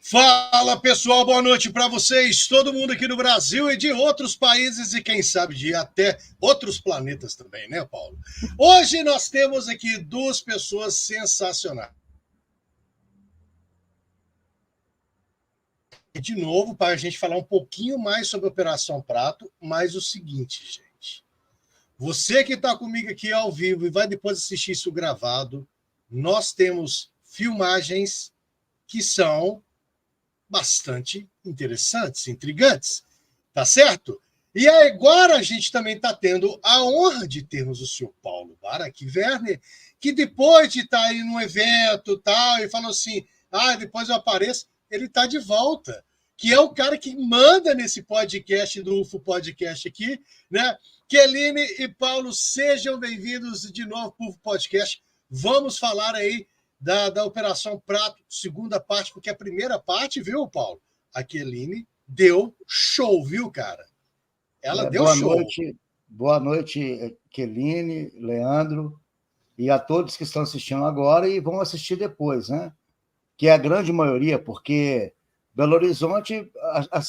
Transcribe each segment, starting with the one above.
Fala, pessoal, boa noite para vocês, todo mundo aqui no Brasil e de outros países e quem sabe de até outros planetas também, né, Paulo? Hoje nós temos aqui duas pessoas sensacionais. De novo, para a gente falar um pouquinho mais sobre a Operação Prato, mas o seguinte, gente. Você que está comigo aqui ao vivo e vai depois assistir isso gravado, nós temos filmagens que são bastante interessantes, intrigantes, tá certo? E agora a gente também está tendo a honra de termos o senhor Paulo Barak Werner, que depois de estar aí num evento tal, e falou assim, depois eu apareço, ele está de volta, que é o cara que manda nesse podcast do UFO Podcast aqui, né? Keline e Paulo, sejam bem-vindos de novo para o UFO Podcast. Vamos falar aí da Operação Prato, segunda parte, porque a primeira parte, viu, Paulo? A Keline deu show, viu, cara? Ela deu show. Boa noite, Keline, Leandro, e a todos que estão assistindo agora e vão assistir depois, né? Que é a grande maioria, porque Belo Horizonte,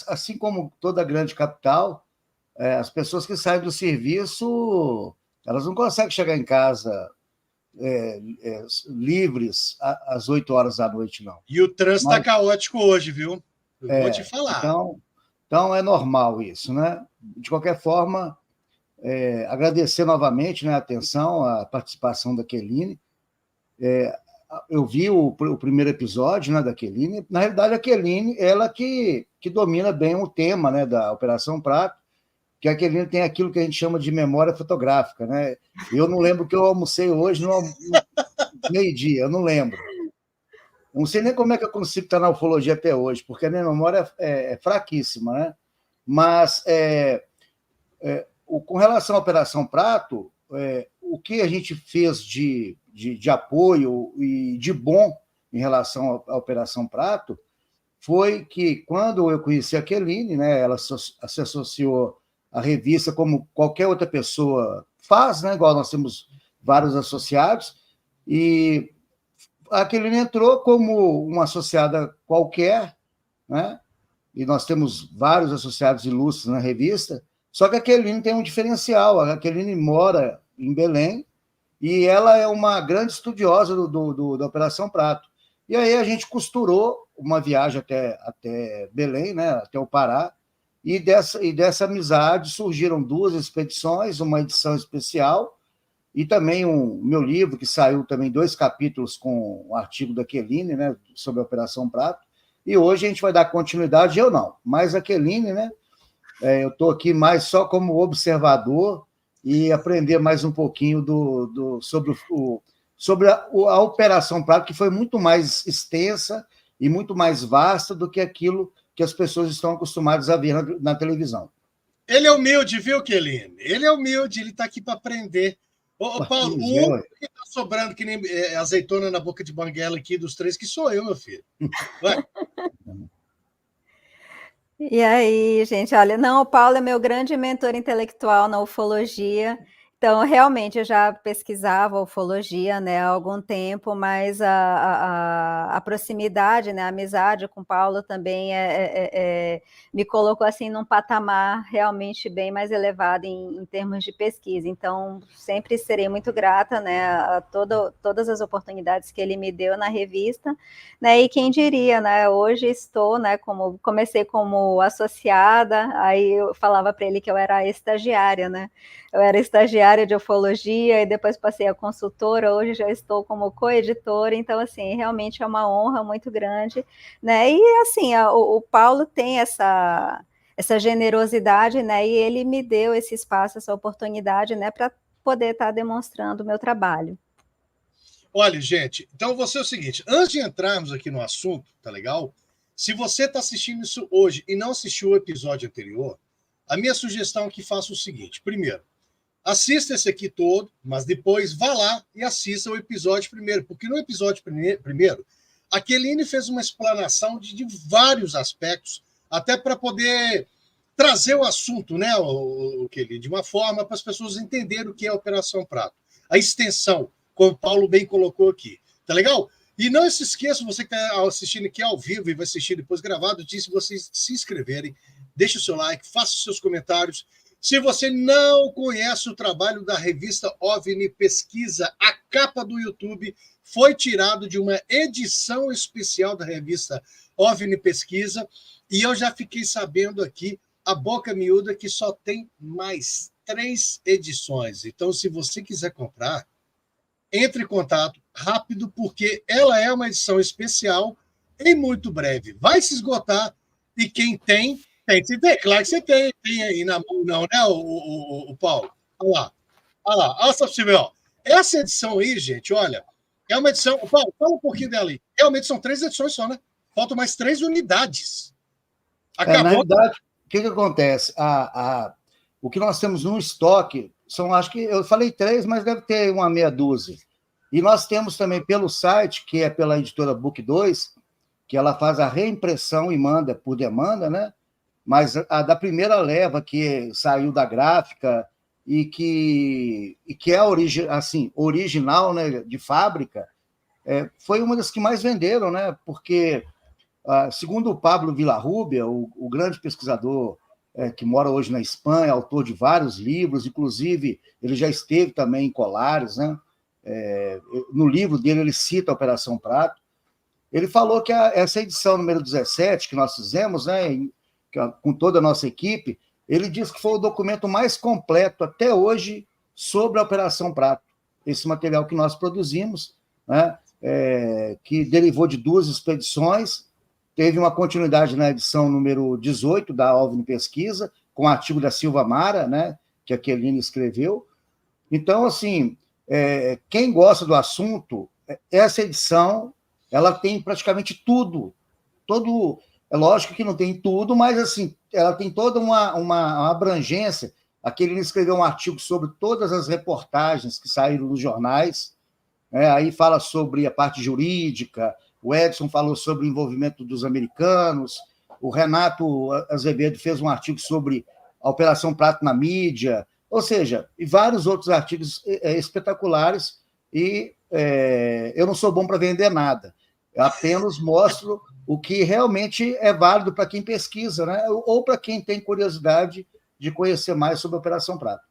assim como toda grande capital, as pessoas que saem do serviço, elas não conseguem chegar em casa livres às 8 horas da noite, não. E o trânsito está caótico hoje, viu? Eu vou te falar. Então é normal isso, né? De qualquer forma, agradecer novamente, né, a atenção, a participação da Keline. Eu vi o primeiro episódio, né, da Keline. Na realidade, a Keline, ela que domina bem o tema, né, da Operação Prato, que a Keline tem aquilo que a gente chama de memória fotográfica, né? Eu não lembro que eu almocei hoje no meio-dia, eu não lembro. Não sei nem como é que eu consigo estar na ufologia até hoje, porque a minha memória é fraquíssima, né? Mas, com relação à Operação Prato, o que a gente fez de apoio e de bom em relação à Operação Prato foi que, quando eu conheci a Keline, né, ela se associou à revista como qualquer outra pessoa faz, né, igual nós temos vários associados, e a Keline entrou como uma associada qualquer, né, e nós temos vários associados ilustres na revista, só que a Keline tem um diferencial. A Keline mora em Belém e ela é uma grande estudiosa da Operação Prato. E aí a gente costurou uma viagem até Belém, né, até o Pará, e dessa amizade surgiram 2 expedições, uma edição especial e também o meu livro, que saiu também 2 capítulos com o artigo da Keline, né, sobre a Operação Prato. E hoje a gente vai dar continuidade, eu não, mas a Keline, né, eu estou aqui mais só como observador e aprender mais um pouquinho sobre a Operação Prato, que foi muito mais extensa e muito mais vasta do que aquilo que as pessoas estão acostumadas a ver na televisão. Ele é humilde, viu, Keline? Ele é humilde, ele está aqui para aprender. Ô, Paulo, o único que está sobrando que nem azeitona na boca de banguela aqui dos 3, que sou eu, meu filho. Vai. E aí, gente, olha, não, o Paulo é meu grande mentor intelectual na ufologia. Então, realmente, eu já pesquisava ufologia, né, há algum tempo, mas a proximidade, né, a amizade com o Paulo também me colocou assim num patamar realmente bem mais elevado em termos de pesquisa. Então, sempre serei muito grata, né, a todas as oportunidades que ele me deu na revista, né, e quem diria, né, hoje estou, né, comecei como associada, aí eu falava para ele que eu era estagiária, né, eu era estagiária de ufologia e depois passei a consultora, hoje já estou como coeditora, então, assim, realmente é uma honra muito grande, né, e, assim, o Paulo tem essa generosidade, né, e ele me deu esse espaço, essa oportunidade, né, para poder estar demonstrando o meu trabalho. Olha, gente, então eu vou ser o seguinte, antes de entrarmos aqui no assunto, tá legal? Se você está assistindo isso hoje e não assistiu o episódio anterior, a minha sugestão é que faça o seguinte, primeiro, assista esse aqui todo, mas depois vá lá e assista o episódio primeiro, porque no episódio primeiro, a Keline fez uma explanação de vários aspectos, até para poder trazer o assunto, né, Keline, de uma forma para as pessoas entenderem o que é a Operação Prato, a extensão, como o Paulo bem colocou aqui. Tá legal? E não se esqueça, você que está assistindo aqui ao vivo e vai assistir depois gravado, de vocês se inscreverem, deixe o seu like, faça os seus comentários. Se você não conhece o trabalho da revista OVNI Pesquisa, a capa do YouTube foi tirado de uma edição especial da revista OVNI Pesquisa, e eu já fiquei sabendo aqui, a boca miúda, que só tem mais 3 edições. Então, se você quiser comprar, entre em contato rápido, porque ela é uma edição especial e muito breve. Vai se esgotar, e quem tem, você tem. Claro que você tem aí na mão, não, né, o Paulo? Olha lá, olha só para você ver, ó. Essa edição aí, gente, olha, é uma edição. Paulo, fala um pouquinho dela aí. Realmente são 3 edições só, né? Faltam mais 3 unidades. Acabou. Na verdade, o que acontece? O que nós temos no estoque são, acho que eu falei 3, mas deve ter uma meia dúzia. E nós temos também pelo site, que é pela editora Book 2, que ela faz a reimpressão e manda por demanda, né? Mas a da primeira leva, que saiu da gráfica e que é original, né, de fábrica, foi uma das que mais venderam, né? Porque, segundo o Pablo Villarrubia, o grande pesquisador que mora hoje na Espanha, autor de vários livros, inclusive ele já esteve também em Colares, né? No livro dele ele cita a Operação Prato. Ele falou que essa edição número 17 que nós fizemos, né, com toda a nossa equipe, ele diz que foi o documento mais completo até hoje sobre a Operação Prato. Esse material que nós produzimos, né, que derivou de 2 expedições, teve uma continuidade na edição número 18 da OVNI Pesquisa, com o artigo da Silva Mara, né, que a Queline escreveu. Então, assim, quem gosta do assunto, essa edição, ela tem praticamente tudo. É lógico que não tem tudo, mas assim, ela tem toda uma abrangência. A Queline escreveu um artigo sobre todas as reportagens que saíram nos jornais, aí fala sobre a parte jurídica, o Edson falou sobre o envolvimento dos americanos, o Renato Azevedo fez um artigo sobre a Operação Prato na mídia, ou seja, e vários outros artigos espetaculares, e eu não sou bom para vender nada, eu apenas mostro o que realmente é válido para quem pesquisa, né? Ou para quem tem curiosidade de conhecer mais sobre a Operação Prato.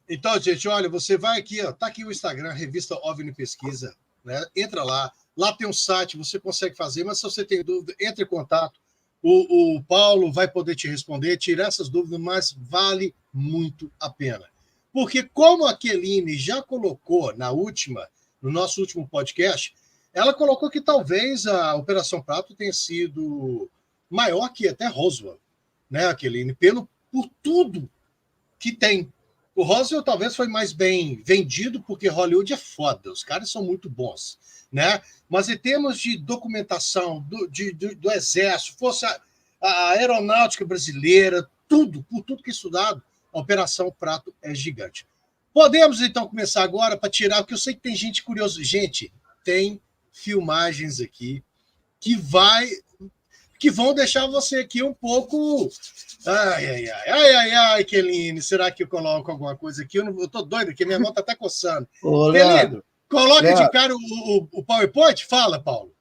Então, gente, olha, você vai aqui, está aqui o Instagram, Revista OVNI Pesquisa, né? Entra lá tem um site, você consegue fazer, mas se você tem dúvida, entre em contato, o Paulo vai poder te responder, tirar essas dúvidas, mas vale muito a pena. Porque como a Queline já colocou no nosso último podcast, ela colocou que talvez a Operação Prato tenha sido maior que até Roswell, né, Queline? Por tudo que tem. O Roswell talvez foi mais bem vendido, porque Hollywood é foda, os caras são muito bons, né? Mas em termos de documentação do Exército, Força a Aeronáutica Brasileira, por tudo que é estudado, a Operação Prato é gigante. Podemos, então, começar agora para tirar, porque eu sei que tem gente curiosa. Gente, tem filmagens aqui que vão deixar você aqui um pouco... Ai, Queline, será que eu coloco alguma coisa aqui? Eu tô doido aqui, minha mão está até coçando. Leandro, coloca de cara o PowerPoint. Fala, Paulo.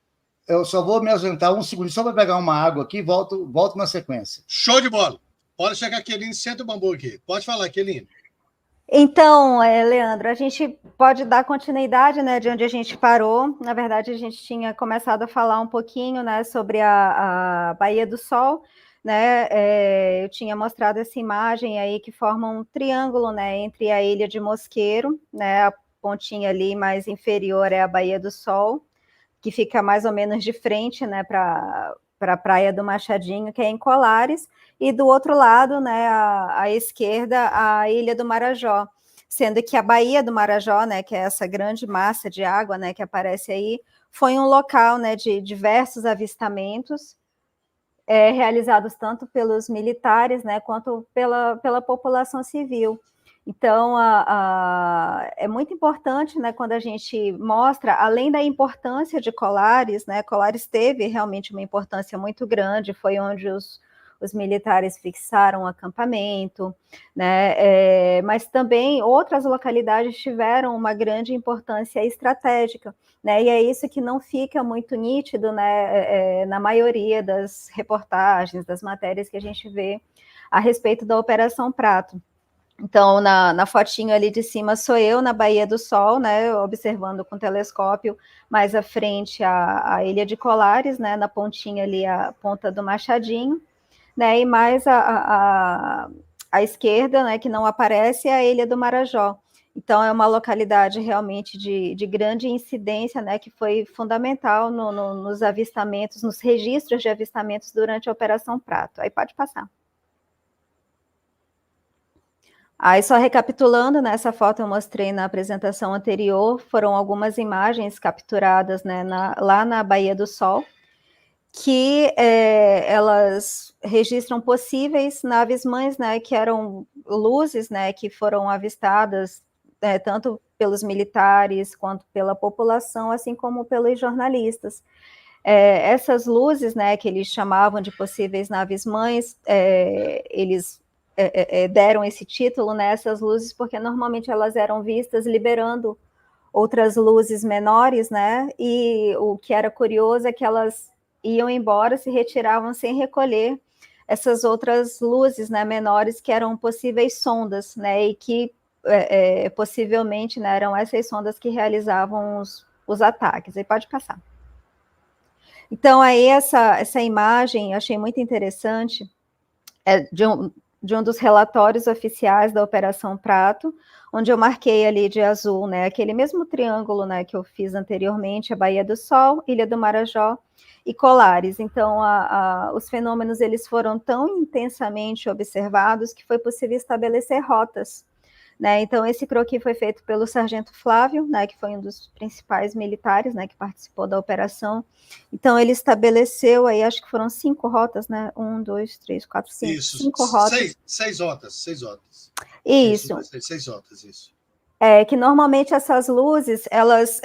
Eu só vou me ausentar um segundo, só para pegar uma água aqui e volto na sequência. Show de bola. Pode chegar, Queline, senta o bambu aqui. Pode falar, Queline. Então, Leandro, a gente pode dar continuidade, né, de onde a gente parou. Na verdade, a gente tinha começado a falar um pouquinho, né, sobre a Baía do Sol, né? Eu tinha mostrado essa imagem aí que forma um triângulo, né, entre a Ilha de Mosqueiro, né, a pontinha ali mais inferior é a Baía do Sol, que fica mais ou menos de frente, né, para a Praia do Machadinho, que é em Colares, e do outro lado, né, à esquerda, a Ilha do Marajó, sendo que a Baía do Marajó, né, que é essa grande massa de água, né, que aparece aí, foi um local, né, de diversos avistamentos, realizados tanto pelos militares, né, quanto pela população civil. Então, é muito importante, né, quando a gente mostra, além da importância de Colares, né, Colares teve realmente uma importância muito grande, foi onde os militares fixaram um acampamento, né? Mas também outras localidades tiveram uma grande importância estratégica, né? E é isso que não fica muito nítido, né, na maioria das reportagens, das matérias que a gente vê a respeito da Operação Prato. Então, na fotinho ali de cima sou eu, na Baía do Sol, né, observando com telescópio, mais à frente a Ilha de Colares, né, na pontinha ali, a ponta do Machadinho, né, e mais à esquerda, né, que não aparece, é a Ilha do Marajó. Então, é uma localidade realmente de grande incidência, né, que foi fundamental nos avistamentos, nos registros de avistamentos durante a Operação Prato. Aí pode passar. Aí, só recapitulando, né, essa foto eu mostrei na apresentação anterior, foram algumas imagens capturadas, né, lá na Baía do Sol, que elas registram possíveis naves-mães, né, que eram luzes, né, que foram avistadas tanto pelos militares quanto pela população, assim como pelos jornalistas. Essas luzes, né, que eles chamavam de possíveis naves-mães, eles deram esse título, né, essas luzes, porque normalmente elas eram vistas liberando outras luzes menores, né, e o que era curioso é que elas iam embora, se retiravam sem recolher essas outras luzes, né, menores, que eram possíveis sondas, né, e que possivelmente, né, eram essas sondas que realizavam os ataques. Aí pode passar. Então, aí essa imagem eu achei muito interessante, de um dos relatórios oficiais da Operação Prato, onde eu marquei ali de azul, né, aquele mesmo triângulo, né, que eu fiz anteriormente, a Baía do Sol, Ilha do Marajó e Colares. Então, os fenômenos eles foram tão intensamente observados que foi possível estabelecer rotas, né? Então, esse croquis foi feito pelo Sargento Flávio, né, que foi um dos principais militares, né, que participou da operação. Então, ele estabeleceu aí, acho que foram 5 rotas, né? 1, 2, 3, 4, 5. Isso, 5 rotas. Seis rotas. Isso. 6 rotas, isso. Que normalmente essas luzes, elas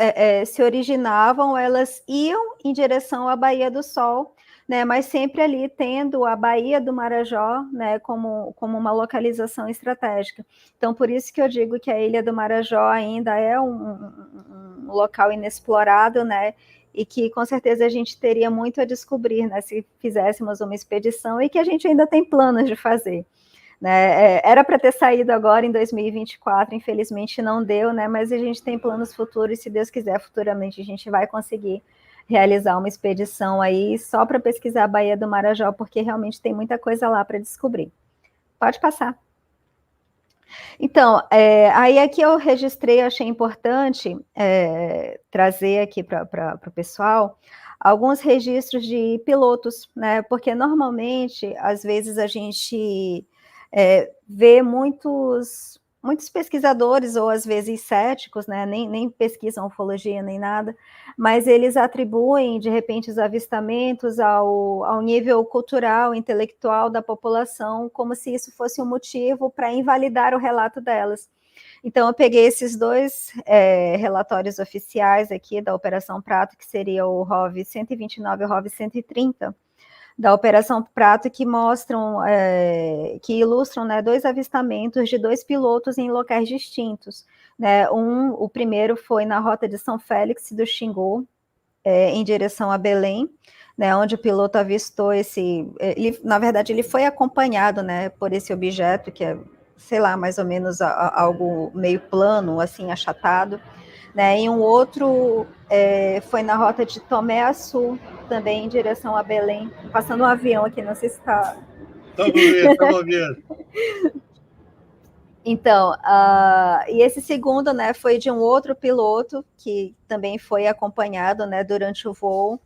se originavam, elas iam em direção à Baía do Sol, né, mas sempre ali tendo a Baía do Marajó, né, como uma localização estratégica. Então, por isso que eu digo que a Ilha do Marajó ainda é um local inexplorado, né, e que com certeza a gente teria muito a descobrir, né, se fizéssemos uma expedição, e que a gente ainda tem planos de fazer. Né, era para ter saído agora em 2024, infelizmente não deu, né, mas a gente tem planos futuros, e se Deus quiser, futuramente a gente vai conseguir realizar uma expedição aí só para pesquisar a Baía do Marajó, porque realmente tem muita coisa lá para descobrir. Pode passar. Então, aí aqui eu registrei, achei importante trazer aqui para o pessoal alguns registros de pilotos, né, porque normalmente, às vezes a gente vê muitos pesquisadores, ou às vezes céticos, né, nem pesquisam ufologia nem nada, mas eles atribuem, de repente, os avistamentos ao nível cultural, intelectual da população, como se isso fosse um motivo para invalidar o relato delas. Então, eu peguei esses 2 relatórios oficiais aqui da Operação Prato, que seria o ROV 129 e o ROV 130, da Operação Prato, que mostram, que ilustram, né, 2 avistamentos de 2 pilotos em locais distintos. Né? O primeiro foi na rota de São Félix do Xingu, em direção a Belém, né, onde o piloto avistou na verdade, ele foi acompanhado, né, por esse objeto, que é, sei lá, mais ou menos algo meio plano, assim, achatado, né, e um outro foi na rota de Tomé a Sul, também em direção a Belém, passando um avião aqui, não sei se está... Estamos vendo. Então, e esse segundo, né, foi de um outro piloto, que também foi acompanhado, né, durante o voo,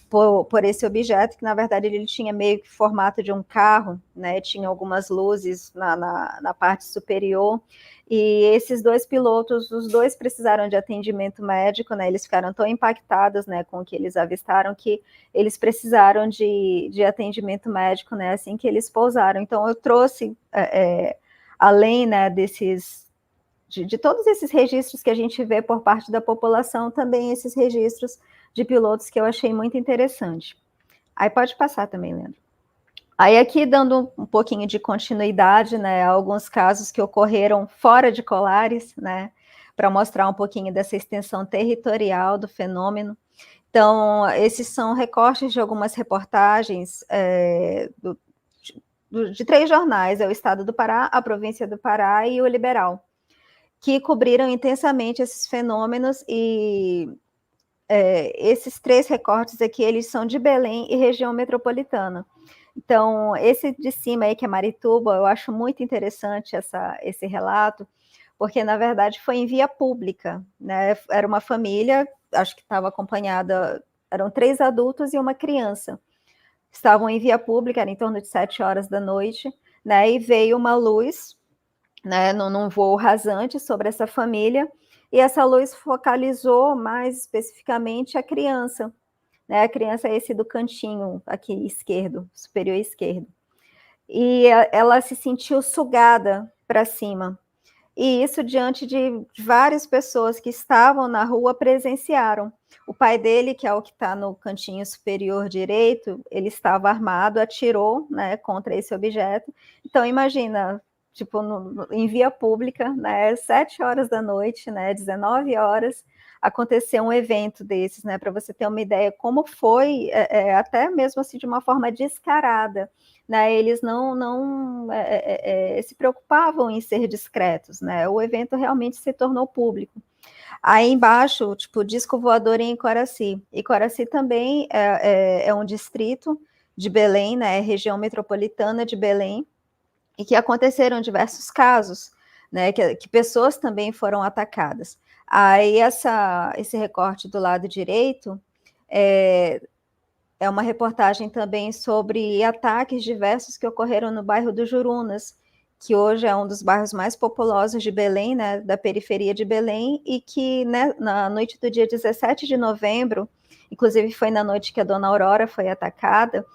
por esse objeto, que na verdade ele tinha meio que formato de um carro, né, tinha algumas luzes na parte superior, e esses 2 pilotos, os 2 precisaram de atendimento médico, né, eles ficaram tão impactados, né, com o que eles avistaram, que eles precisaram de atendimento médico, né, assim que eles pousaram. Então eu trouxe, além, né, de todos esses registros que a gente vê por parte da população, também esses registros de pilotos que eu achei muito interessante. Aí pode passar também, Leandro. Aí aqui, dando um pouquinho de continuidade, né, alguns casos que ocorreram fora de Colares, né, para mostrar um pouquinho dessa extensão territorial do fenômeno. Então, esses são recortes de algumas reportagens de 3 jornais, é o Estado do Pará, a Província do Pará e o Liberal, que cobriram intensamente esses fenômenos e esses 3 recortes aqui, eles são de Belém e região metropolitana. Então, esse de cima aí, que é Marituba, eu acho muito interessante esse relato, porque, na verdade, foi em via pública, né? Era uma família, acho que estava acompanhada, eram 3 adultos e uma criança. Estavam em via pública, era em torno de 7 horas da noite, né? E veio uma luz, né, num voo rasante sobre essa família, e essa luz focalizou mais especificamente a criança, né? A criança é esse do cantinho aqui esquerdo, superior esquerdo. E ela se sentiu sugada para cima. E isso diante de várias pessoas que estavam na rua presenciaram. O pai dele, que é o que está no cantinho superior direito, ele estava armado, atirou, né, contra esse objeto. Então, imagina, tipo, em via pública, né, 7 horas da noite, né, 19 horas, aconteceu um evento desses, né, para você ter uma ideia como foi, até mesmo assim de uma forma descarada, né, eles não se preocupavam em ser discretos, né, o evento realmente se tornou público. Aí embaixo, tipo, disco voador em Coraci. E Coraci também é um distrito de Belém, né, região metropolitana de Belém, e que aconteceram diversos casos, né, que pessoas também foram atacadas. Aí esse recorte do lado direito é uma reportagem também sobre ataques diversos que ocorreram no bairro do Jurunas, que hoje é um dos bairros mais populosos de Belém, né, da periferia de Belém, e que, né, na noite do dia 17 de novembro, inclusive foi na noite que a dona Aurora foi atacada,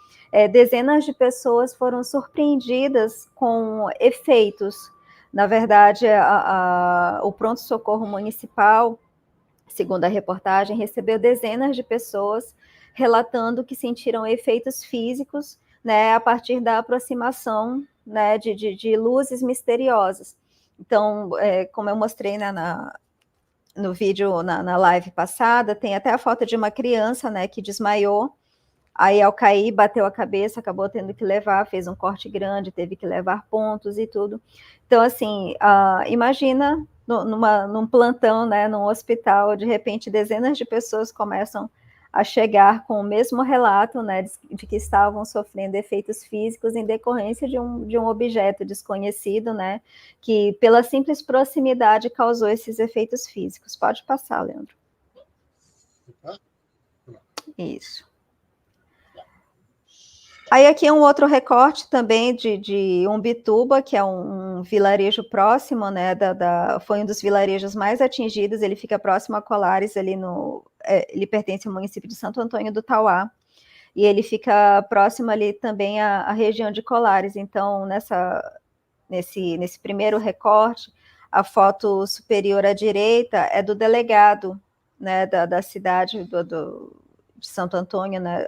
dezenas de pessoas foram surpreendidas com efeitos. Na verdade, o pronto-socorro municipal, segundo a reportagem, recebeu dezenas de pessoas relatando que sentiram efeitos físicos, né, a partir da aproximação, né, de luzes misteriosas. Então, como eu mostrei, né, no vídeo, na live passada, tem até a foto de uma criança, né, que desmaiou, aí ao cair, bateu a cabeça, acabou tendo que levar, fez um corte grande, teve que levar pontos e tudo. Então, assim, imagina num plantão, né, num hospital, de repente dezenas de pessoas começam a chegar com o mesmo relato, né, de que estavam sofrendo efeitos físicos em decorrência de um objeto desconhecido, né, que pela simples proximidade causou esses efeitos físicos. Pode passar, Leandro. Isso. Aí aqui um outro recorte também de Umbituba, que é um vilarejo próximo, né, foi um dos vilarejos mais atingidos, ele fica próximo a Colares, ele pertence ao município de Santo Antônio do Tauá, e ele fica próximo ali também à região de Colares. Então, nesse primeiro recorte, a foto superior à direita é do delegado, né, da cidade de Santo Antônio, né,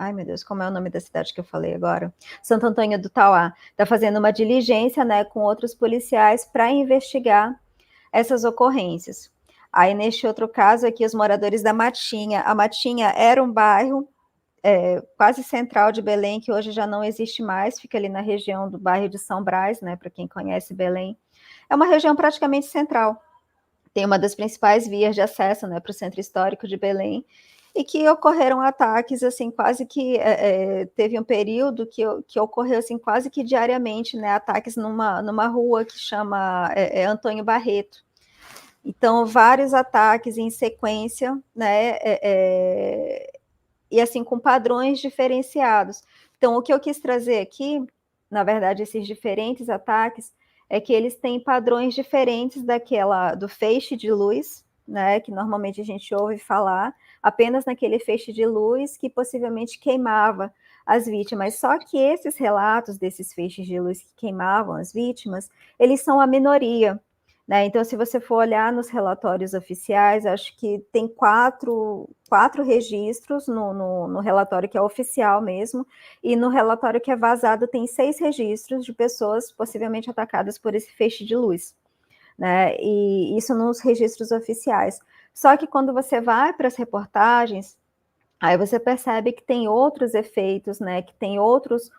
ai, meu Deus, como é o nome da cidade que eu falei agora? Santo Antônio do Tauá. Está fazendo uma diligência, né, com outros policiais para investigar essas ocorrências. Aí, neste outro caso aqui, os moradores da Matinha. A Matinha era um bairro quase central de Belém, que hoje já não existe mais, fica ali na região do bairro de São Brás, né, para quem conhece Belém. É uma região praticamente central. Tem uma das principais vias de acesso, né, para o centro histórico de Belém, e que ocorreram ataques, assim, quase que teve um período que ocorreu, assim, quase que diariamente, né, ataques numa rua que chama Antônio Barreto. Então, vários ataques em sequência, né, e assim, com padrões diferenciados. Então, o que eu quis trazer aqui, na verdade, esses diferentes ataques, é que eles têm padrões diferentes do feixe de luz, né, que normalmente a gente ouve falar, apenas naquele feixe de luz que possivelmente queimava as vítimas. Só que esses relatos desses feixes de luz que queimavam as vítimas, eles são a minoria, né? Então, se você for olhar nos relatórios oficiais, acho que tem quatro registros no relatório que é oficial mesmo, e no relatório que é vazado tem 6 registros de pessoas possivelmente atacadas por esse feixe de luz, né? E isso nos registros oficiais. Só que quando você vai para as reportagens, aí você percebe que tem outros efeitos, né? Que tem outros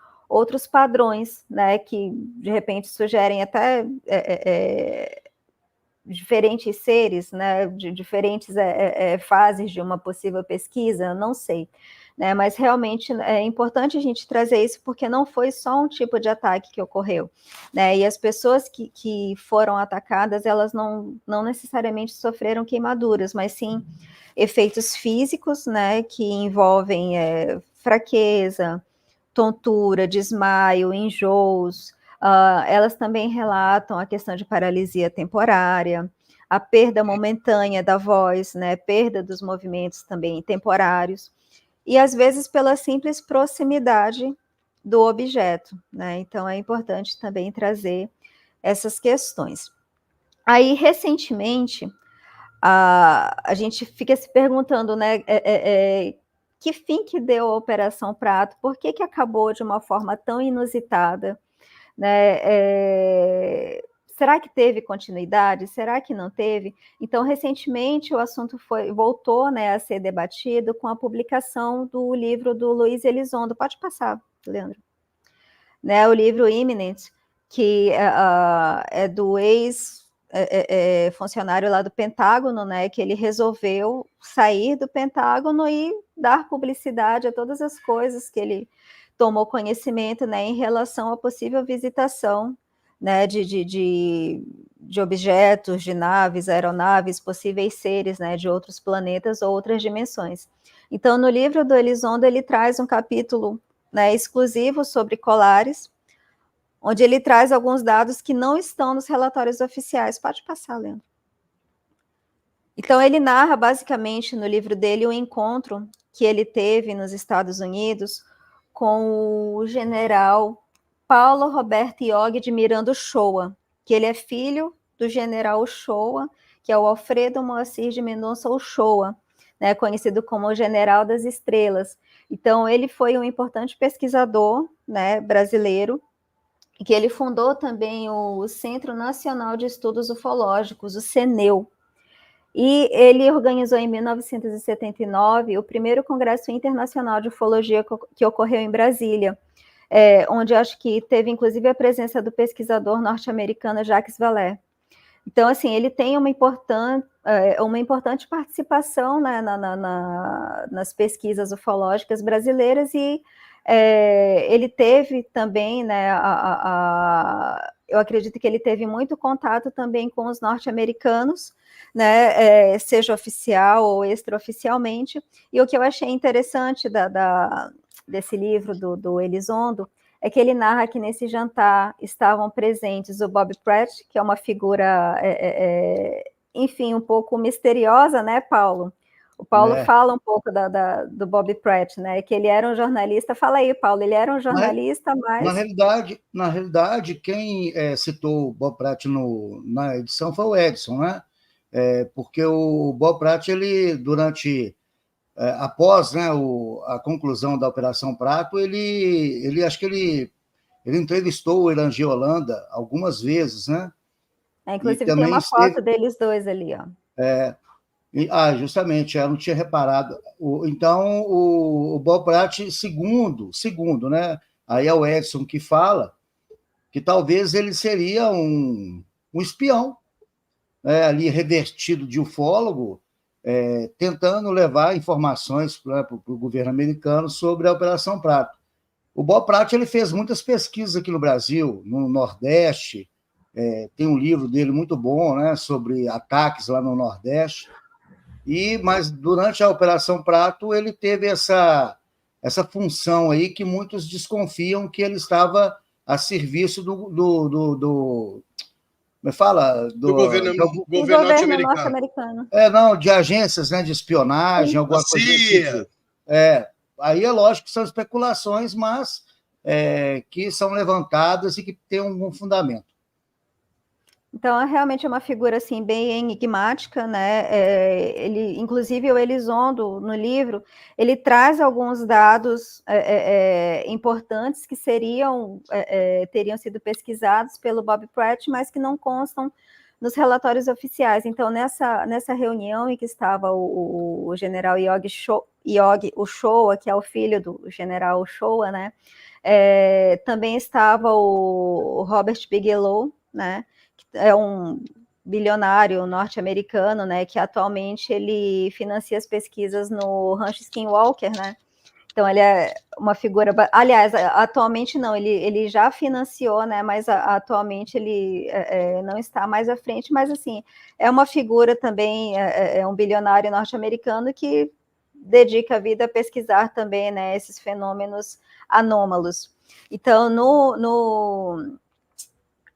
padrões, né? Que de repente sugerem até diferentes seres, né, de diferentes fases de uma possível pesquisa, não sei, né, mas realmente é importante a gente trazer isso, porque não foi só um tipo de ataque que ocorreu, né, e as pessoas que foram atacadas, elas não necessariamente sofreram queimaduras, mas sim efeitos físicos, né, que envolvem fraqueza, tontura, desmaio, enjoos. Elas também relatam a questão de paralisia temporária, a perda momentânea da voz, né, perda dos movimentos também temporários, e às vezes pela simples proximidade do objeto, né? Então é importante também trazer essas questões. Aí, recentemente, a gente fica se perguntando, né, que fim que deu a Operação Prato, por que acabou de uma forma tão inusitada, né? Será que teve continuidade? Será que não teve? Então, recentemente, o assunto voltou, né, a ser debatido com a publicação do livro do Luiz Elizondo. Pode passar, Leandro. Né, o livro Imminent, que é do funcionário lá do Pentágono, né, que ele resolveu sair do Pentágono e dar publicidade a todas as coisas que ele tomou conhecimento, né, em relação à possível visitação, né, de objetos, de naves, aeronaves, possíveis seres, né, de outros planetas ou outras dimensões. Então, no livro do Elizondo, ele traz um capítulo, né, exclusivo sobre colares, onde ele traz alguns dados que não estão nos relatórios oficiais. Pode passar, Leandro. Então, ele narra, basicamente, no livro dele, um encontro que ele teve nos Estados Unidos com o general Paulo Roberto Iog de Miranda Uchoa, que ele é filho do general Uchoa, que é o Alfredo Moacir de Mendonça Uchoa, né, conhecido como o General das Estrelas. Então, ele foi um importante pesquisador, né, brasileiro, que ele fundou também o Centro Nacional de Estudos Ufológicos, o CENEU, e ele organizou em 1979 o primeiro Congresso Internacional de Ufologia que ocorreu em Brasília, onde acho que teve inclusive a presença do pesquisador norte-americano Jacques Vallée. Então, assim, ele tem uma importante participação, né, nas pesquisas ufológicas brasileiras, e ele teve também, né, eu acredito que ele teve muito contato também com os norte-americanos, né, seja oficial ou extraoficialmente, e o que eu achei interessante desse livro do Elizondo é que ele narra que nesse jantar estavam presentes o Bob Pratt, que é uma figura, enfim, um pouco misteriosa, né, Paulo? O Paulo fala um pouco do Bob Pratt, né, que ele era um jornalista. Fala aí, Paulo, ele era um jornalista, mas... Na realidade, quem citou o Bob Pratt na edição foi o Edson, né? Porque o Bob Pratt, ele, após, né, a conclusão da Operação Prato, ele acho que ele entrevistou o Erangi Holanda algumas vezes, né? Inclusive tem uma foto deles dois ali, ó. Justamente, eu não tinha reparado. Então, o Bob Pratt, segundo, né? Aí é o Edson que fala que talvez ele seria um espião, né, ali revertido de ufólogo, tentando levar informações para o governo americano sobre a Operação Prato. O Bob Pratt ele fez muitas pesquisas aqui no Brasil, no Nordeste, tem um livro dele muito bom, né, sobre ataques lá no Nordeste, mas durante a Operação Prato ele teve essa função aí que muitos desconfiam que ele estava a serviço do governo norte-americano. De agências, né, de espionagem, alguma coisa desse tipo. Aí é lógico que são especulações, mas que são levantadas e que têm um fundamento. Então, é realmente uma figura assim bem enigmática, né? Ele, inclusive, o Elizondo no livro, ele traz alguns dados importantes que teriam sido pesquisados pelo Bob Pratt, mas que não constam nos relatórios oficiais. Então, nessa reunião em que estava o general Yogi Uchoa, que é o filho do general Uchoa, né? Também estava o Robert Bigelow, né? É um bilionário norte-americano, né, que atualmente ele financia as pesquisas no Rancho Skinwalker, né? Então ele é uma figura, aliás, atualmente não, ele já financiou, né? Mas atualmente ele não está mais à frente, mas assim é uma figura também, é um bilionário norte-americano que dedica a vida a pesquisar também, né? Esses fenômenos anômalos. Então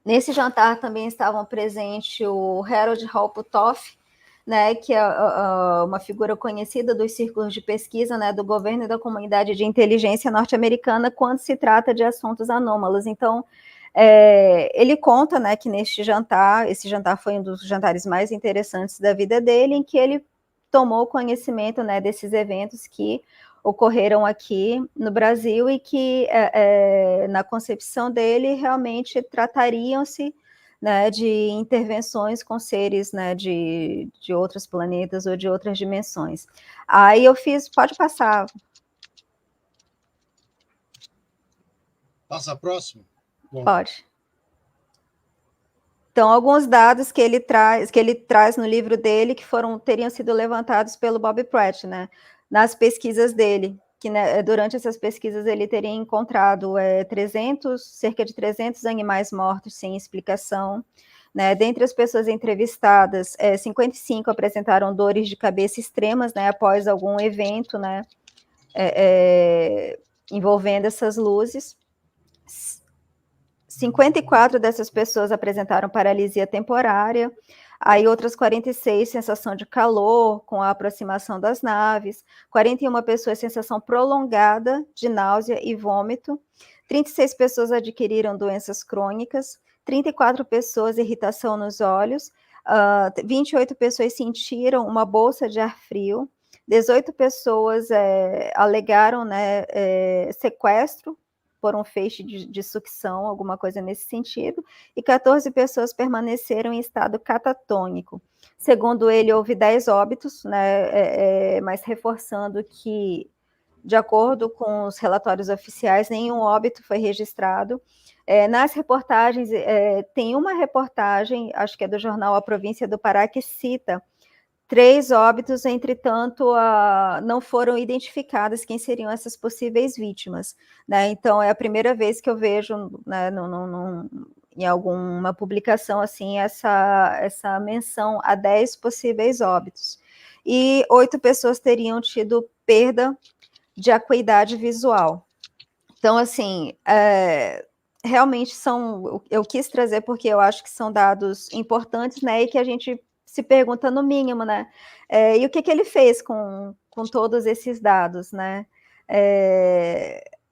nesse jantar também estavam presentes o Harold Hall Puthoff, né, que é uma figura conhecida dos círculos de pesquisa, né, do governo e da comunidade de inteligência norte-americana quando se trata de assuntos anômalos. Então, ele conta, né, que esse jantar foi um dos jantares mais interessantes da vida dele, em que ele tomou conhecimento, né, desses eventos que ocorreram aqui no Brasil e que, na concepção dele, realmente tratariam-se, né, de intervenções com seres, né, de outros planetas ou de outras dimensões. Aí eu fiz, pode passar. Passa a próxima? Bom. Pode. Então, alguns dados que ele traz no livro dele que teriam sido levantados pelo Bob Pratt, né, nas pesquisas dele, que, né, durante essas pesquisas ele teria encontrado cerca de 300 animais mortos sem explicação, né? Dentre as pessoas entrevistadas, 55 apresentaram dores de cabeça extremas, né, após algum evento, né, envolvendo essas luzes. 54 dessas pessoas apresentaram paralisia temporária, aí outras 46, sensação de calor com a aproximação das naves, 41 pessoas, sensação prolongada de náusea e vômito, 36 pessoas adquiriram doenças crônicas, 34 pessoas, irritação nos olhos, 28 pessoas sentiram uma bolsa de ar frio, 18 pessoas alegaram, né, sequestro por um feixe de sucção, alguma coisa nesse sentido, e 14 pessoas permaneceram em estado catatônico. Segundo ele, houve 10 óbitos, né, mas reforçando que, de acordo com os relatórios oficiais, nenhum óbito foi registrado. Nas reportagens, tem uma reportagem, acho que é do jornal A Província do Pará, que cita 3 óbitos, entretanto, não foram identificadas quem seriam essas possíveis vítimas, né? Então, é a primeira vez que eu vejo, né, em alguma publicação assim, essa menção a 10 possíveis óbitos. E 8 pessoas teriam tido perda de acuidade visual. Então, assim, realmente eu quis trazer porque eu acho que são dados importantes, né, e que a gente se pergunta no mínimo, né, e o que ele fez com todos esses dados, né,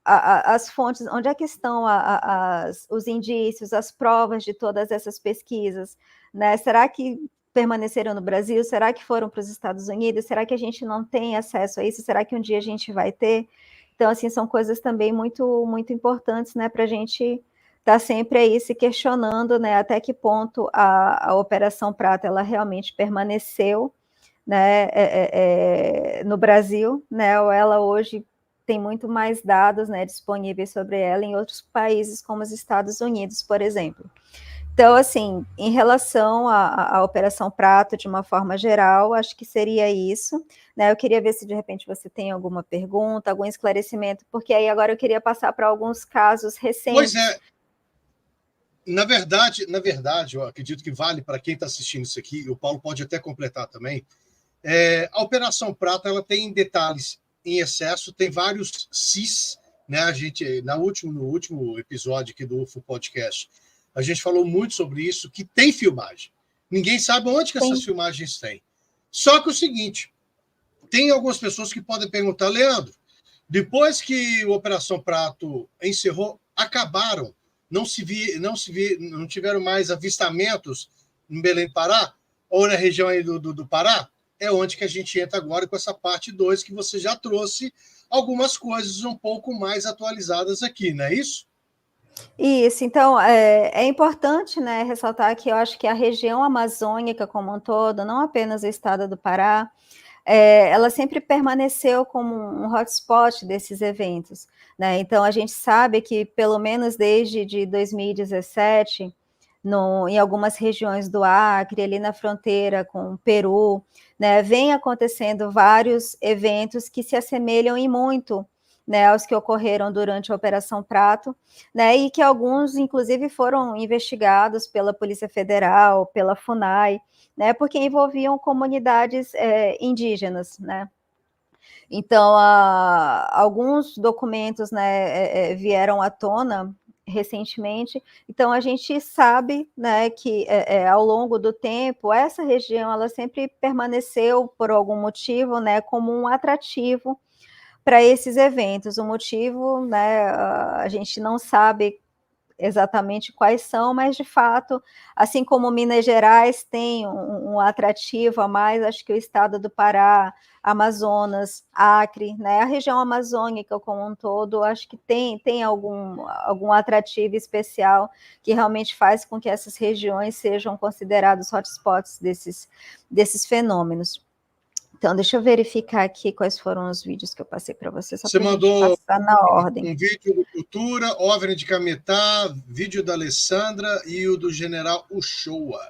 as fontes, onde é que estão os indícios, as provas de todas essas pesquisas, né, será que permaneceram no Brasil, será que foram para os Estados Unidos, será que a gente não tem acesso a isso, será que um dia a gente vai ter? Então, assim, são coisas também muito, muito importantes, né, para a gente estar sempre aí se questionando, né, até que ponto a Operação Prata, ela realmente permaneceu, né, no Brasil, né, ou ela hoje tem muito mais dados, né, disponíveis sobre ela em outros países, como os Estados Unidos, por exemplo. Então, assim, em relação à Operação Prato, de uma forma geral, acho que seria isso, né? Eu queria ver se, de repente, você tem alguma pergunta, algum esclarecimento, porque aí agora eu queria passar para alguns casos recentes. Pois é. Na verdade, eu acredito que vale para quem está assistindo isso aqui, e o Paulo pode até completar também, a Operação Prata ela tem detalhes em excesso, tem vários cis, né? A gente, no último episódio aqui do UFO Podcast, a gente falou muito sobre isso, que tem filmagem. Ninguém sabe onde que essas filmagens têm. Só que o seguinte, tem algumas pessoas que podem perguntar, Leandro, depois que a Operação Prato encerrou, acabaram não tiveram mais avistamentos em Belém do Pará, ou na região aí do Pará, é onde que a gente entra agora com essa parte 2, que você já trouxe algumas coisas um pouco mais atualizadas aqui, não é isso? Isso, então é importante, né, ressaltar que eu acho que a região amazônica como um todo, não apenas o estado do Pará, ela sempre permaneceu como um hotspot desses eventos, né? Então a gente sabe que pelo menos desde de 2017, em algumas regiões do Acre, ali na fronteira com o Peru, né, vem acontecendo vários eventos que se assemelham e muito, né, aos que ocorreram durante a Operação Prato, né, e que alguns, inclusive, foram investigados pela Polícia Federal, pela FUNAI, né, porque envolviam comunidades indígenas, né. Então, alguns documentos, né, vieram à tona recentemente. Então, a gente sabe, né, que ao longo do tempo essa região ela sempre permaneceu por algum motivo, né, como um atrativo para esses eventos. O motivo, né, a gente não sabe exatamente quais são, mas de fato, assim como Minas Gerais tem um atrativo a mais, acho que o estado do Pará, Amazonas, Acre, né, a região amazônica como um todo, acho que tem algum atrativo especial que realmente faz com que essas regiões sejam considerados hotspots desses fenômenos. Então, deixa eu verificar aqui quais foram os vídeos que eu passei para você, só para a gente passar na ordem. Um vídeo do Cultura, OVNI de Cametá, vídeo da Alessandra e o do General Uchoa.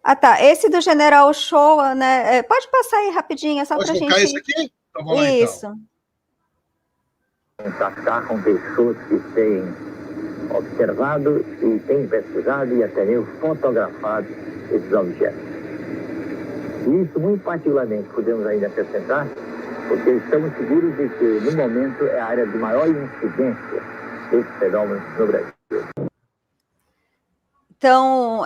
Ah, tá. Esse do General Uchoa, né? Pode passar aí rapidinho, é só para a gente... Pode colocar isso aqui? Então vamos lá, isso. Então. Contactar com pessoas que têm observado e têm pesquisado e até mesmo fotografado esses objetos. E isso, muito particularmente, podemos ainda acrescentar, porque estamos seguros de que, no momento, é a área de maior incidência desses fenômenos no Brasil. Então,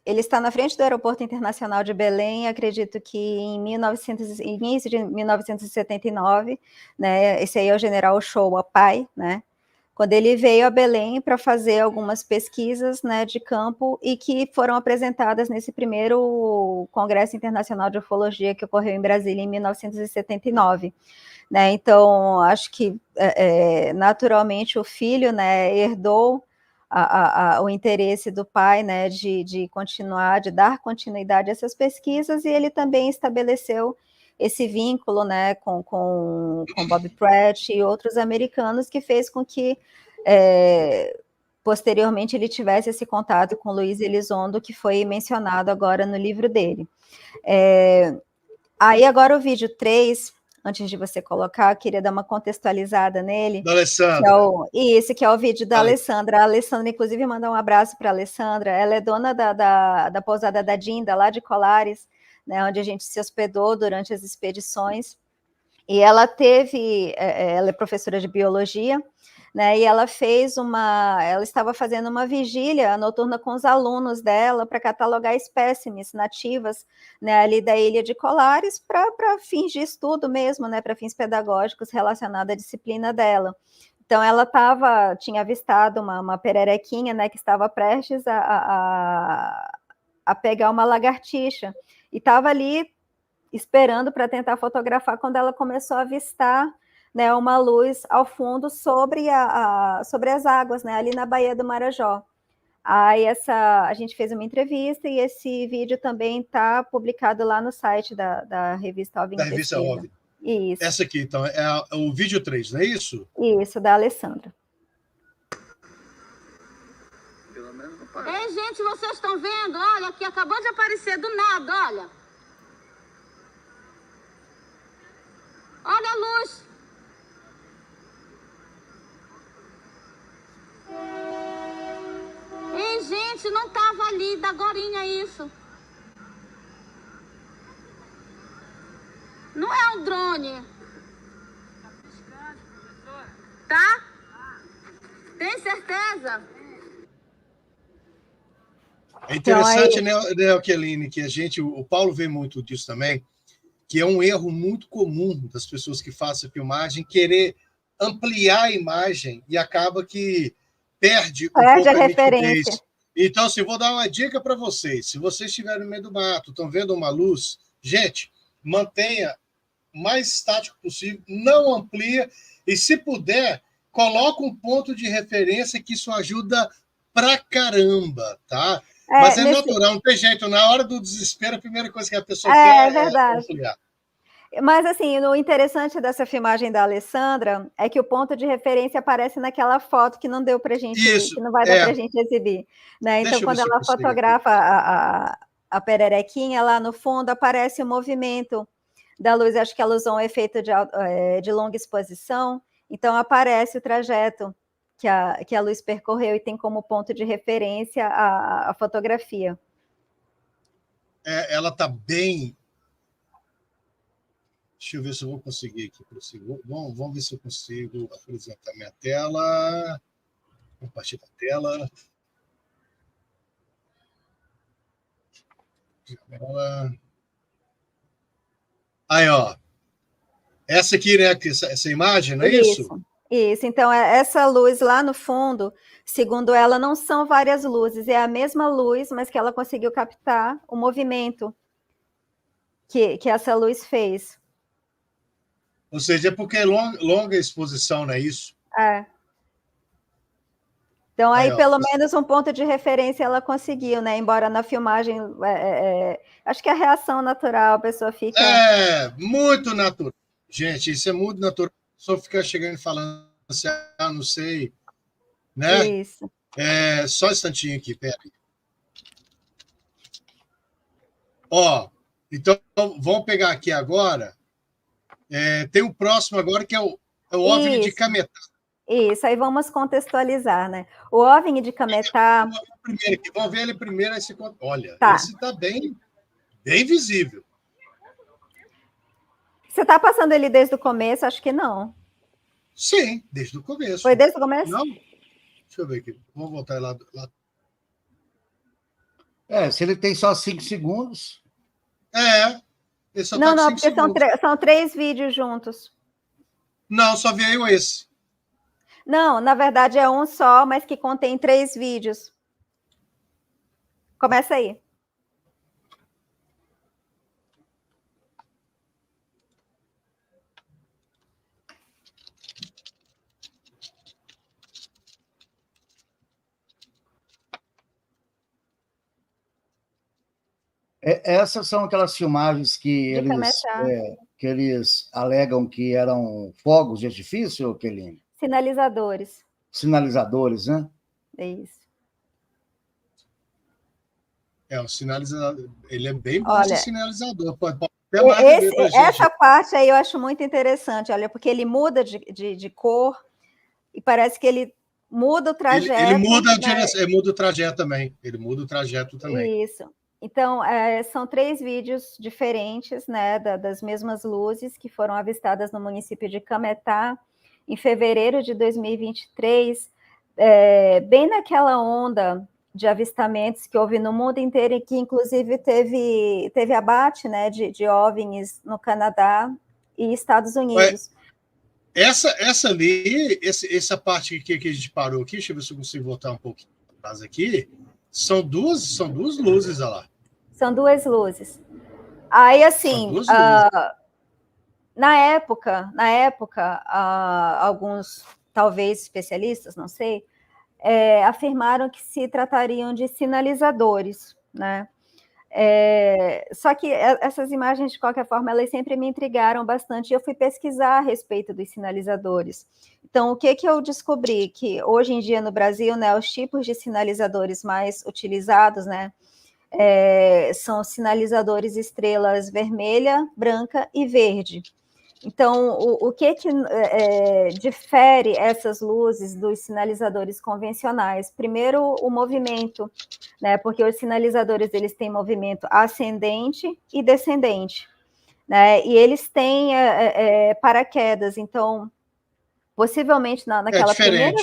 ele está na frente do Aeroporto Internacional de Belém, acredito que início de 1979, né? Esse aí é o General Uchoa Pai, né? Quando ele veio a Belém para fazer algumas pesquisas, né, de campo e que foram apresentadas nesse primeiro Congresso Internacional de Ufologia que ocorreu em Brasília em 1979. Né? Então, acho que naturalmente o filho, né, herdou o interesse do pai, né, de dar continuidade a essas pesquisas, e ele também estabeleceu esse vínculo, né, com Bob Pratt e outros americanos, que fez com que posteriormente ele tivesse esse contato com Luiz Elizondo, que foi mencionado agora no livro dele. Aí agora o vídeo 3, antes de você colocar, eu queria dar uma contextualizada nele. Da Alessandra. Que é o vídeo da Alessandra. A Alessandra, inclusive, mandar um abraço para a Alessandra. Ela é dona da pousada da Dinda, lá de Colares, né, onde a gente se hospedou durante as expedições, e ela é professora de biologia, né, e ela estava fazendo uma vigília noturna com os alunos dela para catalogar espécimes nativas, né, ali da ilha de Colares, para fins de estudo mesmo, né, para fins pedagógicos relacionados à disciplina dela. Então, ela tinha avistado uma pererequinha, né, que estava prestes a pegar uma lagartixa, e estava ali esperando para tentar fotografar quando ela começou a avistar, né, uma luz ao fundo sobre as águas, né, ali na Baía do Marajó. Aí a gente fez uma entrevista e esse vídeo também está publicado lá no site da revista OVNI. Da revista OVNI. Isso. Essa aqui, então, é o vídeo 3, não é isso? Isso, da Alessandra. Ei, gente, vocês estão vendo? Olha, aqui acabou de aparecer do nada, olha. Olha a luz. Ei, gente, não estava ali, da agorinha isso. Não é um drone. Tá? Tem certeza? É interessante, né, Keline, que o Paulo vê muito disso também, que é um erro muito comum das pessoas que fazem filmagem, querer ampliar a imagem e acaba que perde Perde pouco a nitidez. referência. Então, assim, vou dar uma dica para vocês. Se vocês estiverem no meio do mato, estão vendo uma luz, gente, mantenha o mais estático possível, não amplia, e se puder, coloca um ponto de referência que isso ajuda pra caramba, tá? Mas é natural, não tem jeito. Na hora do desespero, a primeira coisa que a pessoa quer é ampliar. Mas, assim, o interessante dessa filmagem da Alessandra é que o ponto de referência aparece naquela foto que não deu pra gente, que não vai dar pra gente exibir, né? Então, quando ela fotografa a pererequinha, lá no fundo aparece o movimento da luz. Acho que ela usou um efeito de longa exposição, então aparece o trajeto que a luz percorreu e tem como ponto de referência a fotografia. Ela está bem... Deixa eu ver se eu vou conseguir aqui. Vamos ver se eu consigo apresentar minha tela. Compartilhar a tela. Aí, ó. Essa aqui, né? Essa imagem, não é isso? Isso. Então, essa luz lá no fundo, segundo ela, não são várias luzes, é a mesma luz, mas que ela conseguiu captar o movimento que essa luz fez. Ou seja, é porque é longa exposição, não é isso? Então, aí pelo menos um ponto de referência ela conseguiu, né? Embora na filmagem, acho que a reação natural, a pessoa fica... muito natural. Gente, isso é muito natural. A pessoa fica chegando e falando assim, não sei, né? Isso. Só um instantinho aqui, peraí. Ó, então, vamos pegar aqui agora. Tem o próximo agora, que é o OVNI de Cametá. Isso, aí vamos contextualizar, né? O OVNI de Cametá... Vamos ver ele primeiro. Olha, tá. Esse está bem visível. Você está passando ele desde o começo? Acho que não. Sim, desde o começo. Foi desde o começo? Não? Deixa eu ver aqui. Vamos voltar lá. Se ele tem só 5 segundos... Ele só não, tá porque são 3 vídeos juntos. Não, só veio esse. Não, na verdade é um só, mas que contém 3 vídeos. Começa aí. Essas são aquelas filmagens que eles alegam que eram fogos de artifício, Keline? Sinalizadores. Sinalizadores, né? É isso. O sinalizador. Ele é bem bom, olha, esse sinalizador. Pode essa parte aí eu acho muito interessante, olha, porque ele muda de cor e parece que ele muda o trajeto. Ele muda a direção, ele muda o trajeto também. Ele muda o trajeto também. Isso. Então, são 3 vídeos diferentes, né, das mesmas luzes que foram avistadas no município de Cametá em fevereiro de 2023, bem naquela onda de avistamentos que houve no mundo inteiro e que, inclusive, teve abate, né, de OVNIs no Canadá e Estados Unidos. Essa ali, essa parte que a gente parou aqui, deixa eu ver se eu consigo voltar um pouquinho atrás aqui, são duas luzes, olha lá. São 2 luzes. Aí, assim, na época, alguns, talvez especialistas, não sei, afirmaram que se tratariam de sinalizadores, né? Só que essas imagens, de qualquer forma, elas sempre me intrigaram bastante, e eu fui pesquisar a respeito dos sinalizadores. Então, o que eu descobri? Que hoje em dia no Brasil, né, os tipos de sinalizadores mais utilizados, né, são sinalizadores estrelas vermelha, branca e verde. Então, o que difere essas luzes dos sinalizadores convencionais? Primeiro, o movimento, né? Porque os sinalizadores eles têm movimento ascendente e descendente, né? E eles têm paraquedas. Então, possivelmente naquela primeira...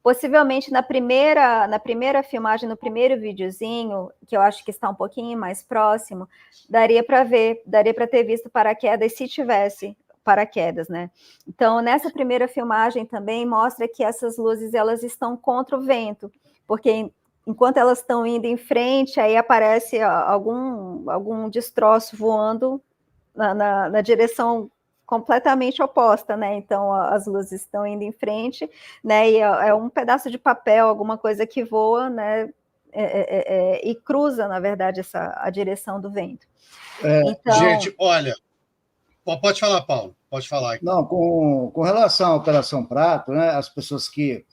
Possivelmente na primeira filmagem, no primeiro videozinho, que eu acho que está um pouquinho mais próximo, daria para ter visto paraquedas, se tivesse paraquedas, né? Então, nessa primeira filmagem também mostra que essas luzes, elas estão contra o vento, porque enquanto elas estão indo em frente, aí aparece algum destroço voando na direção completamente oposta, né? Então, as luzes estão indo em frente, né? E é um pedaço de papel, alguma coisa que voa, né? E cruza, na verdade, a direção do vento. Então... Gente, olha, pode falar, Paulo, pode falar. Não, com relação à Operação Prato, né, as pessoas que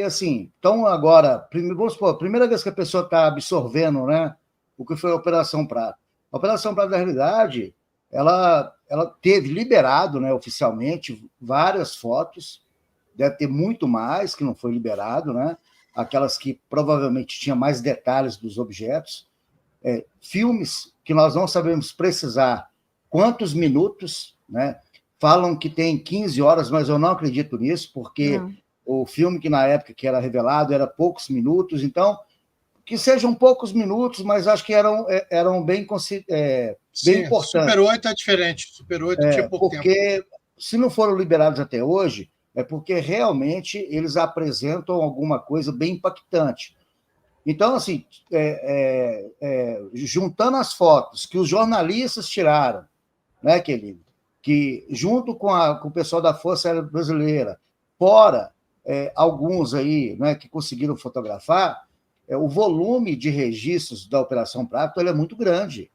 assim, estão agora, vamos supor, a primeira vez que a pessoa está absorvendo, né, o que foi a Operação Prato. A Operação Prato, na realidade, ela teve liberado, né, oficialmente, várias fotos, deve ter muito mais que não foi liberado, né, aquelas que provavelmente tinham mais detalhes dos objetos, filmes que nós não sabemos precisar quantos minutos, né, falam que tem 15 horas, mas eu não acredito nisso, porque o filme que na época que era revelado era poucos minutos, então, que sejam poucos minutos, mas acho que eram bem importantes. Super 8 é diferente, Super 8 tinha pouco tempo. Porque se não foram liberados até hoje, é porque realmente eles apresentam alguma coisa bem impactante. Então, assim, juntando as fotos que os jornalistas tiraram, né, querido, que junto com o pessoal da Força Aérea Brasileira, fora alguns aí, né, que conseguiram fotografar, o volume de registros da Operação Prato ele é muito grande.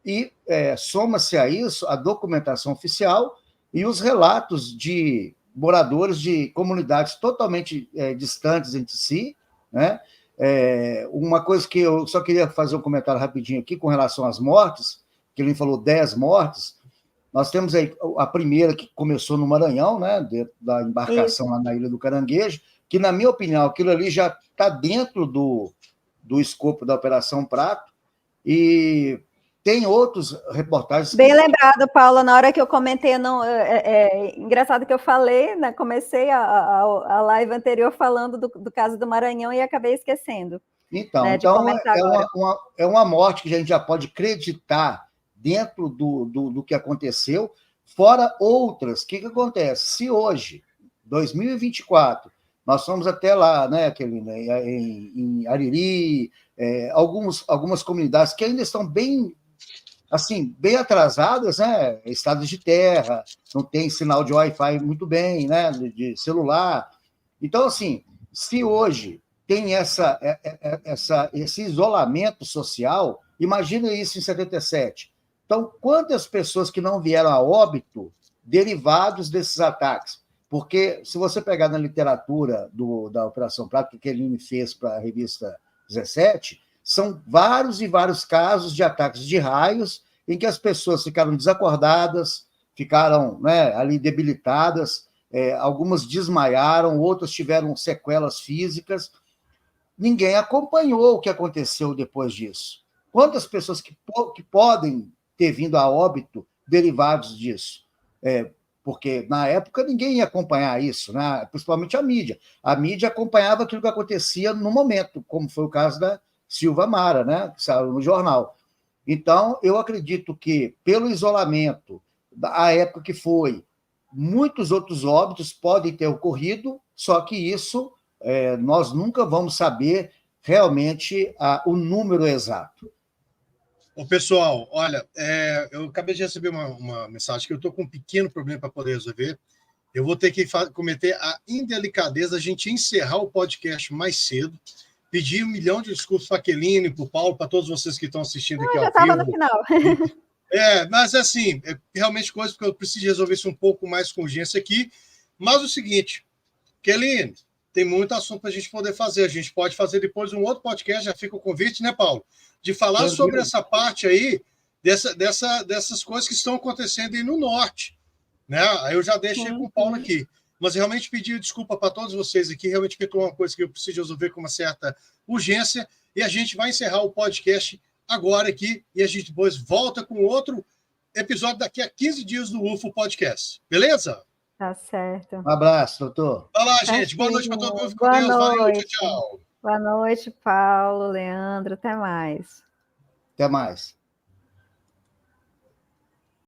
E soma-se a isso a documentação oficial e os relatos de moradores de comunidades totalmente distantes entre si, né? Uma coisa que eu só queria fazer um comentário rapidinho aqui com relação às mortes, que ele falou 10 mortes, nós temos aí a primeira que começou no Maranhão, né, da embarcação lá na Ilha do Caranguejo, que, na minha opinião, aquilo ali já está dentro do escopo da Operação Prato, e tem outros reportagens... Bem lembrado, Paula, na hora que eu comentei, engraçado que eu falei, né, comecei a live anterior falando do caso do Maranhão e acabei esquecendo. Então, né, é uma morte que a gente já pode acreditar dentro do que aconteceu, fora outras. O que acontece? Se hoje, 2024, nós fomos até lá, né, em Ariri, algumas comunidades que ainda estão bem atrasadas, né? Estados de terra, não tem sinal de Wi-Fi muito bem, né? De celular. Então, assim, se hoje tem esse isolamento social, imagina isso em 77. Então, quantas pessoas que não vieram a óbito derivados desses ataques? Porque, se você pegar na literatura da Operação Prato, que Kelini fez para a revista 17, são vários e vários casos de ataques de raios em que as pessoas ficaram desacordadas, ficaram, né, ali debilitadas, algumas desmaiaram, outras tiveram sequelas físicas. Ninguém acompanhou o que aconteceu depois disso. Quantas pessoas que podem ter vindo a óbito derivados disso? Porque, na época, ninguém ia acompanhar isso, né? Principalmente a mídia. A mídia acompanhava aquilo que acontecia no momento, como foi o caso da Silva Mara, né? Que saiu no jornal. Então, eu acredito que, pelo isolamento, a época que foi, muitos outros óbitos podem ter ocorrido, só que isso nós nunca vamos saber realmente o número exato. Ô, pessoal, olha, eu acabei de receber uma mensagem que eu estou com um pequeno problema para poder resolver. Eu vou ter que cometer a indelicadeza da gente encerrar o podcast mais cedo, pedir 1 milhão de desculpas para a Kelini, para o Paulo, para todos vocês que estão assistindo aqui ao vivo. Já estava no final. Mas assim, realmente coisa porque eu preciso resolver isso um pouco mais com urgência aqui. Mas o seguinte, Kelini, tem muito assunto para a gente poder fazer. A gente pode fazer depois um outro podcast, já fica o convite, né, Paulo? De falar sobre essa parte aí, dessas coisas que estão acontecendo aí no norte. Né? Aí eu já deixei com o Paulo aqui. Mas eu realmente pedi desculpa para todos vocês aqui, realmente que é uma coisa que eu preciso resolver com uma certa urgência, e a gente vai encerrar o podcast agora aqui, e a gente depois volta com outro episódio daqui a 15 dias do UFO Podcast. Beleza? Tá certo. Um abraço, doutor. Vai lá, gente. Boa noite para todo mundo. Fico com Deus. Valeu, tchau, tchau. Boa noite, Paulo, Leandro. Até mais. Até mais.